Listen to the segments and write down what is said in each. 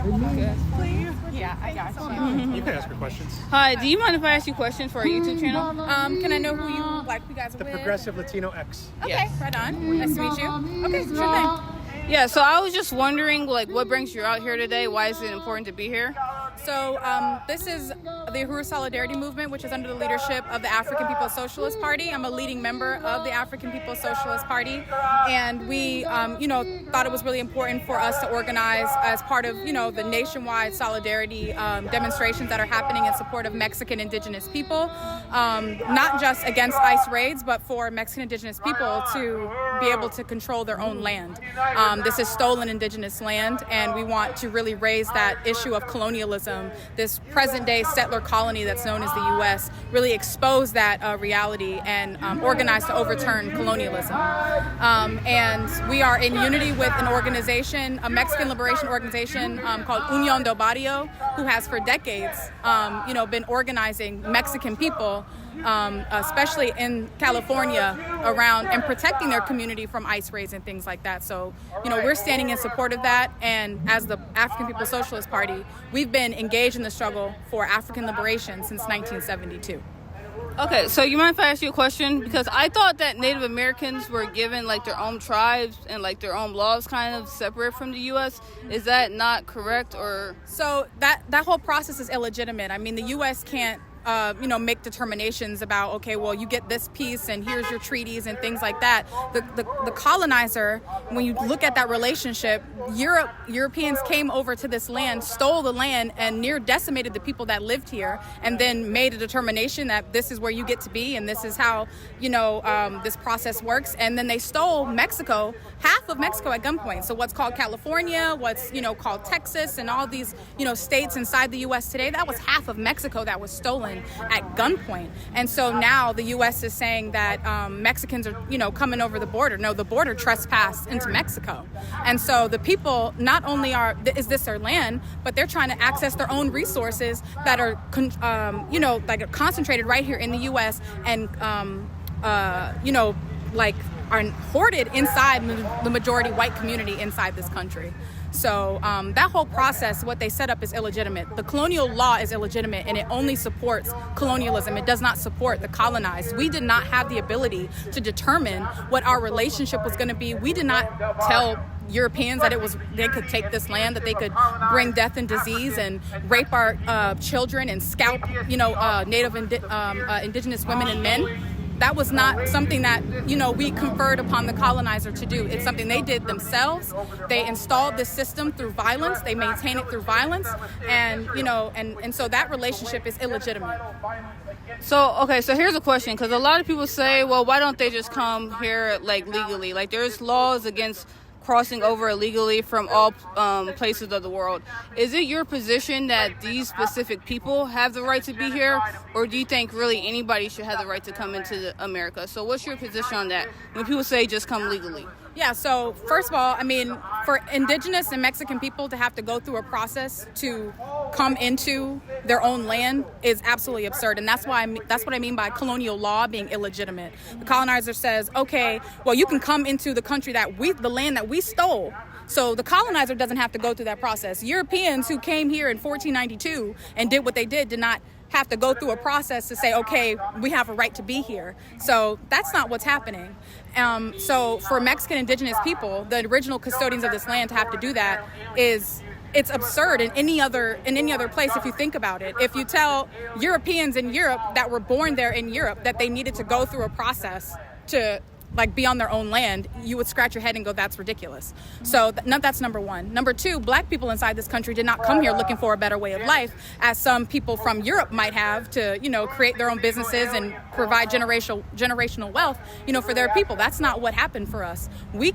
Please? Yeah, I got you. You can ask her questions. Hi, do you mind if I ask you questions for our YouTube channel? Can I know who you guys are The with? Progressive Latino X. Okay, Yes. right on. Nice to meet you. Okay, sure thing. Yeah, so I was just wondering, like, what brings you out here today? Why is it important to be here? So this is the Uhuru Solidarity Movement, which is under the leadership of the African People's Socialist Party. I'm a leading member of the African People's Socialist Party, and we, thought it was really important for us to organize as part of, the nationwide solidarity demonstrations that are happening in support of Mexican indigenous people, not just against ICE raids, but for Mexican indigenous people to be able to control their own land. This is stolen indigenous land, and we want to really raise that issue of colonialism, this present-day settler colony that's known as the US, really expose that reality and organize to overturn colonialism. And we are in unity with an organization, a Mexican liberation organization called Unión del Barrio, who has for decades, been organizing Mexican people, especially in California, around and protecting their community from ICE raids and things like that. So, we're standing in support of that. And as the African People's Socialist Party, we've been engaged in the struggle for African liberation since 1972. Okay, so you mind if I ask you a question? Because I thought that Native Americans were given, like, their own tribes and, like, their own laws kind of separate from the U.S. Is that not correct, or? So that whole process is illegitimate. I mean, the U.S. can't make determinations about, okay, well, you get this piece and here's your treaties and things like that. The colonizer, when you look at that relationship, Europeans came over to this land, stole the land, and near decimated the people that lived here, and then made a determination that this is where you get to be and this is how, this process works. And then they stole Mexico, half of Mexico at gunpoint. So what's called California, what's, called Texas, and all these, states inside the U.S. today, that was half of Mexico that was stolen at gunpoint. And so now the U.S. is saying that Mexicans are, coming over the border. No, the border trespassed into Mexico. And so the people not only is this their land, but they're trying to access their own resources that are, concentrated right here in the U.S. and, are hoarded inside the majority white community inside this country. So that whole process, what they set up is illegitimate. The colonial law is illegitimate, and it only supports colonialism. It does not support the colonized. We did not have the ability to determine what our relationship was going to be. We did not tell Europeans that they could take this land, that they could bring death and disease and rape our children and scalp, Native indigenous women and men. That was not something that, we conferred upon the colonizer to do. It's something they did themselves. They installed this system through violence. They maintain it through violence. And, and so that relationship is illegitimate. So here's a question, because a lot of people say, well, why don't they just come here, like, legally? Like, there's laws against crossing over illegally from all places of the world. Is it your position that these specific people have the right to be here, or do you think really anybody should have the right to come into America? So what's your position on that when people say just come legally? Yeah, so first of all, I mean, for indigenous and Mexican people to have to go through a process to come into their own land is absolutely absurd. And that's what I mean by colonial law being illegitimate. The colonizer says, okay, well, you can come into the country the land that we stole. So the colonizer doesn't have to go through that process. Europeans who came here in 1492 and did what they did not have to go through a process to say, okay, we have a right to be here. So that's not what's happening. So for Mexican indigenous people, the original custodians of this land, to have to do that it's absurd in any other place if you think about it. If you tell Europeans in Europe that were born there in Europe that they needed to go through a process to be on their own land, you would scratch your head and go, that's ridiculous. So that's number one. Number two, black people inside this country did not come here looking for a better way of life, as some people from Europe might have, to, create their own businesses and provide generational wealth, for their people. That's not what happened for us. We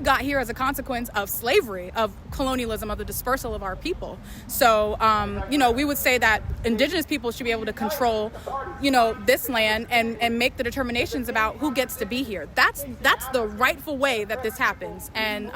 got here as a consequence of slavery, of colonialism, of the dispersal of our people. So, we would say that indigenous people should be able to control, this land and make the determinations about who gets to be here. That's the rightful way that this happens. And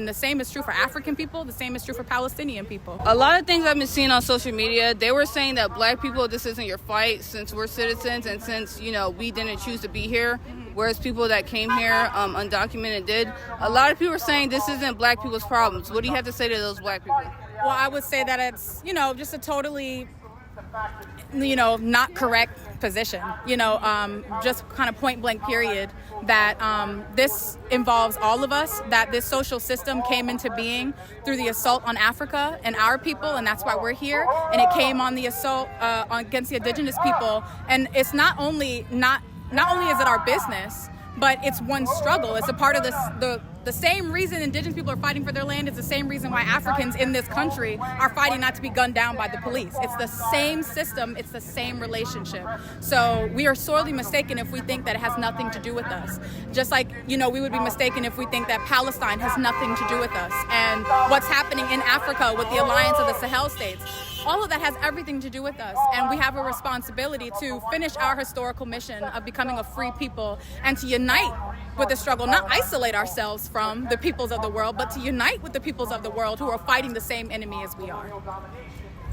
the same is true for African people. The same is true for Palestinian people. A lot of things I've been seeing on social media, they were saying that black people, this isn't your fight since we're citizens and since, we didn't choose to be here. Whereas people that came here undocumented did. A lot of people are saying this isn't black people's problems. What do you have to say to those black people? Well, I would say that it's, just a totally, not correct position, just kind of point blank period, that this involves all of us, that this social system came into being through the assault on Africa and our people, and that's why we're here. And it came on the assault against the indigenous people. And it's not only is it our business, but it's one struggle. It's a part of this, the same reason indigenous people are fighting for their land is the same reason why Africans in this country are fighting not to be gunned down by the police. It's the same system, it's the same relationship. So we are sorely mistaken if we think that it has nothing to do with us. Just like, we would be mistaken if we think that Palestine has nothing to do with us. And what's happening in Africa with the alliance of the Sahel states, all of that has everything to do with us, and we have a responsibility to finish our historical mission of becoming a free people and to unite with the struggle, not isolate ourselves from the peoples of the world, but to unite with the peoples of the world who are fighting the same enemy as we are.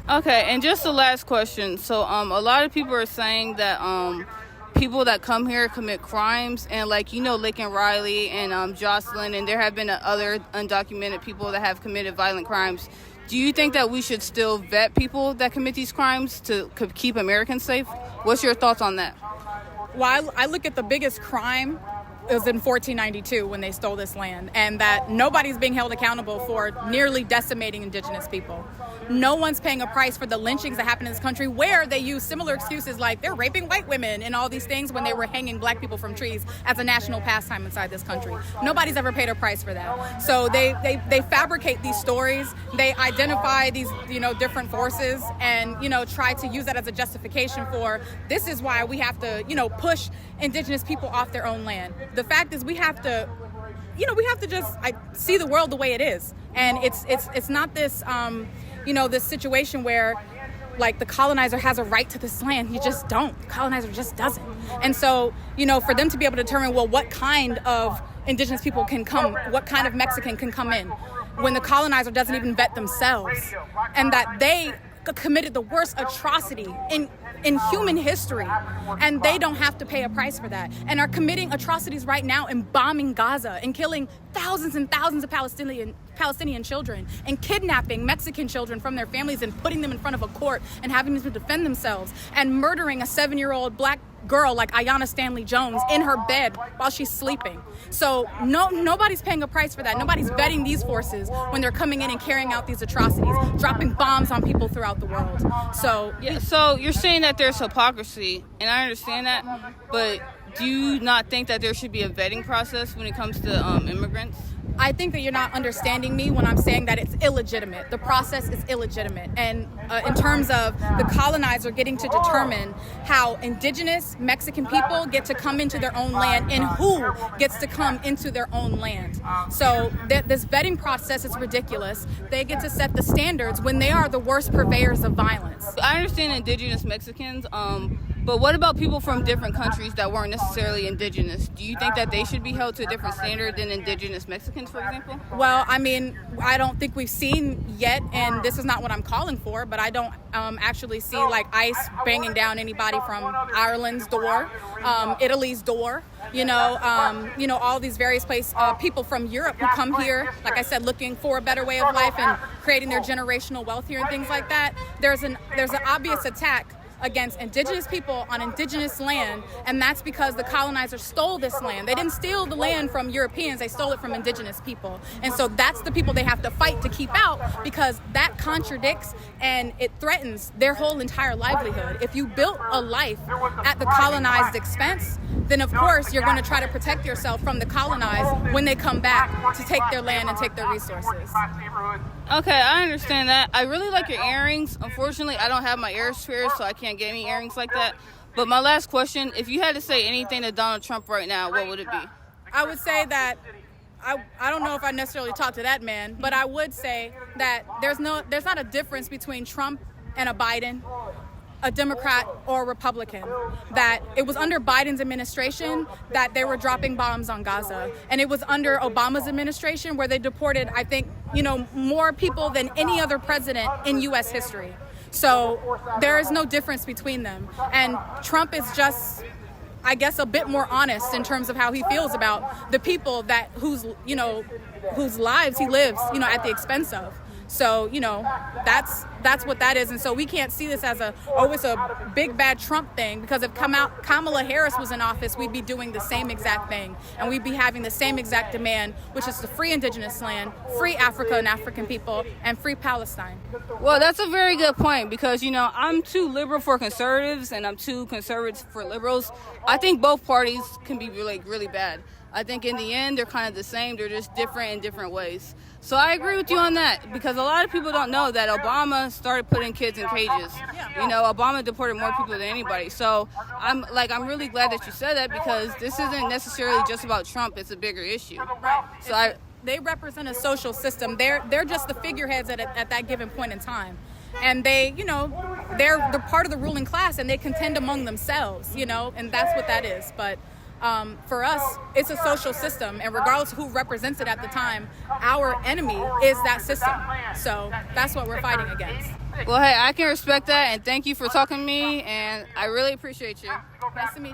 Okay, and just the last question. So a lot of people are saying that people that come here commit crimes, and Lincoln Riley and Jocelyn, and there have been other undocumented people that have committed violent crimes. Do you think that we should still vet people that commit these crimes to keep Americans safe? What's your thoughts on that? Well, I look at the biggest crime was in 1492 when they stole this land, and that nobody's being held accountable for nearly decimating indigenous people. No one's paying a price for the lynchings that happen in this country, where they use similar excuses like they're raping white women and all these things when they were hanging black people from trees as a national pastime inside this country. Nobody's ever paid a price for that. So they fabricate these stories, they identify these different forces, and try to use that as a justification for this is why we have to push indigenous people off their own land. The fact is we have to just see the world the way it is, and it's not this this situation where like the colonizer has a right to this land. You just don't. The colonizer just doesn't. And so for them to be able to determine, well, what kind of indigenous people can come, what kind of Mexican can come in, when the colonizer doesn't even vet themselves, and that they committed the worst atrocity in human history, and they don't have to pay a price for that, and are committing atrocities right now and bombing Gaza and killing thousands and thousands of Palestinian children, and kidnapping Mexican children from their families and putting them in front of a court and having them to defend themselves, and murdering a 7-year-old black girl like Ayanna Stanley Jones in her bed while she's sleeping. So nobody's paying a price for that. Nobody's vetting these forces when they're coming in and carrying out these atrocities, dropping bombs on people throughout the world. So yeah, so you're saying that there's hypocrisy, and I understand that, but do you not think that there should be a vetting process when it comes to immigrants? I think that you're not understanding me when I'm saying that it's illegitimate. The process is illegitimate. And in terms of the colonizer getting to determine how indigenous Mexican people get to come into their own land and who gets to come into their own land. So this vetting process is ridiculous. They get to set the standards when they are the worst purveyors of violence. I understand indigenous Mexicans, but what about people from different countries that weren't necessarily indigenous? Do you think that they should be held to a different standard than indigenous Mexicans, for example? Well, I mean, I don't think we've seen yet, and this is not what I'm calling for, but I don't actually see like ICE banging down anybody from Ireland's door, Italy's door, all these various places, people from Europe who come here, like I said, looking for a better way of life and creating their generational wealth here and things like that. There's an obvious attack against indigenous people on indigenous land, and that's because the colonizers stole this land. They didn't steal the land from Europeans, they stole it from indigenous people. And so that's the people they have to fight to keep out, because that contradicts and it threatens their whole entire livelihood. If you built a life at the colonized expense, then of course you're going to try to protect yourself from the colonized when they come back to take their land and take their resources. Okay, I understand that. I really like your earrings. Unfortunately, I don't have my earspheres, so I can't get any earrings like that. But my last question, if you had to say anything to Donald Trump right now, what would it be? I would say that I don't know if I necessarily talk to that man, but I would say that there's not a difference between Trump and a Biden, a Democrat or a Republican. That it was under Biden's administration that they were dropping bombs on Gaza, and it was under Obama's administration where they deported, I think, more people than any other president in US history. So there is no difference between them, and Trump is just, I guess, a bit more honest in terms of how he feels about the people whose lives he lives, at the expense of. So, that's what that is. And so we can't see this as it's a big bad Trump thing, because if Kamala Harris was in office, we'd be doing the same exact thing. And we'd be having the same exact demand, which is to free indigenous land, free Africa and African people, and free Palestine. Well, that's a very good point, because, I'm too liberal for conservatives and I'm too conservative for liberals. I think both parties can be really bad. I think in the end, they're kind of the same. They're just different in different ways. So I agree with you on that, because a lot of people don't know that Obama started putting kids in cages. Obama deported more people than anybody. So I'm really glad that you said that, because this isn't necessarily just about Trump. It's a bigger issue. So they represent a social system. They're just the figureheads at that given point in time. And they're part of the ruling class, and they contend among themselves, and that's what that is. But for us, it's a social system, and regardless of who represents it at the time, our enemy is that system. So that's what we're fighting against. Well, hey, I can respect that, and thank you for talking to me, and I really appreciate you. Nice to meet you.